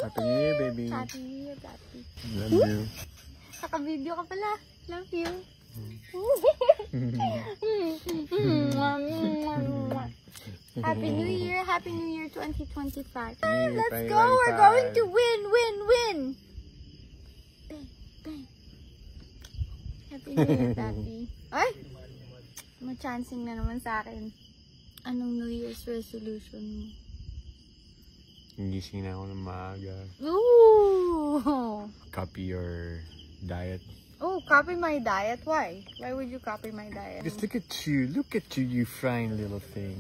Happy New Year, baby. Happy New Year, Papi. Love you. Naka-video ka pala. Love you. Happy New Year. Happy New Year 2025. Let's go. We're going to win, win, win. Bang, bang. Happy New Year, Papi. Ay! Machancing na naman sa akin. Anong New Year's resolution mo? Gising na ako ng maaga. Ooh! Copy your diet. Oh, copy my diet? Why? Why would you copy my diet? Just look at you. Look at you, you fine little thing.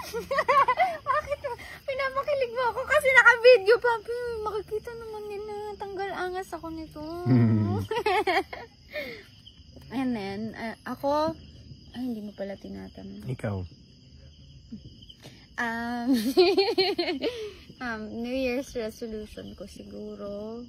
Bakit? Pinapakilig mo ako kasi naka-video, Papi. Makikita naman nila. Tanggal angas ako nito. And then, ako, ay, hindi mo pala tinatanong. Ikaw? New Year's resolution ko siguro,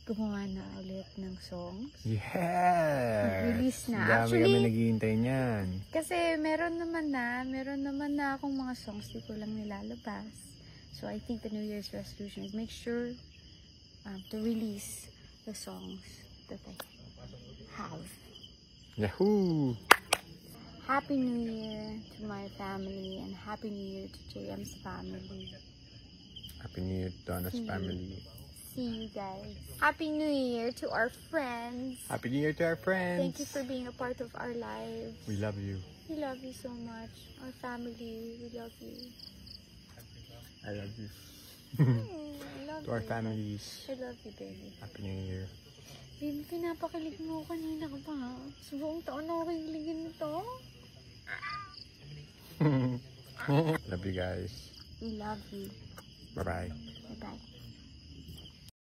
gumawa na ulit ng songs. Yes! Release na. Dami Actually, kami naghihintay niyan. kasi meron naman na akong mga songs di ko lang nilalabas. So I think the New Year's resolution is make sure to release the songs that I have. Yahoo! Happy New Year to my family and Happy New Year to JM's family. Happy New Year to Donna's family. See you guys. Happy New Year to our friends. Happy New Year to our friends. Thank you for being a part of our lives. We love you. We love you so much. Our family, we love you. I love you. I love To our you. families. I love you, baby. Happy New Year. Baby, pinapakilig mo kanina ka pa, ha? Sa buong taon ako kikiligin nito. Love you guys. We love you. Bye-bye. Bye-bye.